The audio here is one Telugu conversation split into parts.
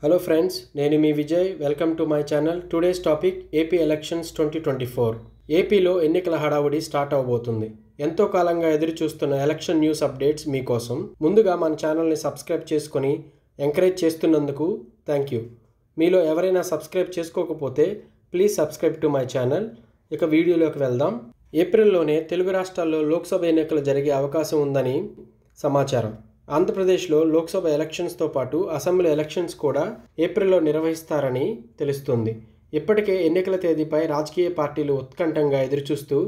Hello friends, నేను మీ Vijay. Welcome to my channel. Today's topic AP elections 2024. ఏపీలో ఎన్నికల హడావుడి స్టార్ట్ అవబోతుంది. ఎంతో కాలంగా ఎదురు చూస్తున్న ఎలక్షన్ న్యూస్ అప్డేట్స్ మీకోసం. ముందుగా మన ఛానల్ని సబ్స్క్రైబ్ చేసుకొని ఎంకరేజ్ చేస్తున్నందుకు థ్యాంక్ యూ. మీలో ఎవరైనా సబ్స్క్రైబ్ చేసుకోకపోతే please subscribe to my channel. ఇక వీడియోలోకి వెళ్దాం. ఏప్రిల్లోనే తెలుగు రాష్ట్రాల్లో లోక్సభ ఎన్నికలు జరిగే అవకాశం ఉందని సమాచారం. ఆంధ్రప్రదేశ్లో లోక్సభ ఎలక్షన్స్తో పాటు అసెంబ్లీ ఎలక్షన్స్ కూడా ఏప్రిల్లో నిర్వహిస్తారని తెలుస్తుంది. ఇప్పటికే ఎన్నికల తేదీపై రాజకీయ పార్టీలు ఉత్కంఠంగా ఎదురుచూస్తూ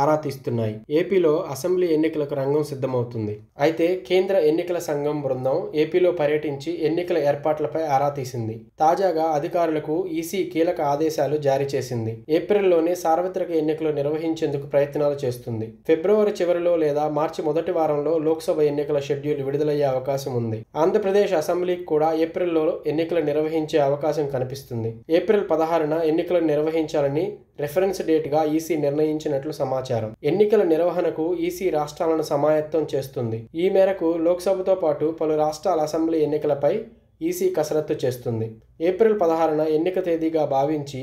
ఆరా తీస్తున్నాయి. ఏపీలో అసెంబ్లీ ఎన్నికలకు రంగం సిద్ధమవుతుంది. అయితే కేంద్ర ఎన్నికల సంఘం బృందం ఏపీలో పర్యటించి ఎన్నికల ఏర్పాట్లపై ఆరా తీసింది. తాజాగా అధికారులకు ఈసీ కీలక ఆదేశాలు జారీ చేసింది. ఏప్రిల్లోనే సార్వత్రిక ఎన్నికలు నిర్వహించేందుకు ప్రయత్నాలు చేస్తుంది. ఫిబ్రవరి చివరిలో లేదా మార్చి మొదటి వారంలో లోక్సభ ఎన్నికల షెడ్యూల్ విడుదలయ్యే అవకాశం ఉంది. ఆంధ్రప్రదేశ్ అసెంబ్లీకి కూడా ఏప్రిల్లో ఎన్నికలు నిర్వహించే అవకాశం కనిపిస్తుంది. ఏప్రిల్ 16న ఎన్నికలు నిర్వహించాలని రెఫరెన్స్ డేట్గా ఈసీ నిర్ణయించినట్లు సమాచారం. ఎన్నికల నిర్వహణకు ఈసీ రాష్ట్రాలను సమాయత్తం చేస్తుంది. ఈ మేరకు లోక్సభతో పాటు పలు రాష్ట్రాల అసెంబ్లీ ఎన్నికలపై ఈసీ కసరత్తు చేస్తుంది. ఏప్రిల్ 16న ఎన్నిక తేదీగా భావించి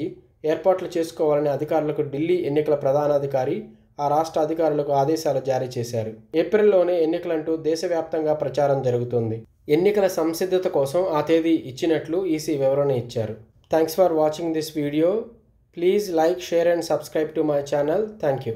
ఏర్పాట్లు చేసుకోవాలని అధికారులకు ఢిల్లీ ఎన్నికల ప్రధానాధికారి ఆ రాష్ట్ర అధికారులకు ఆదేశాలు జారీ చేశారు. ఏప్రిల్లోనే ఎన్నికలంటూ దేశవ్యాప్తంగా ప్రచారం జరుగుతుంది. ఎన్నికల సంసిద్ధత కోసం ఆ తేదీ ఇచ్చినట్లు ఈసీ వివరణ ఇచ్చారు. Thanks for watching this video. Please like, share and subscribe to my channel. Thank you.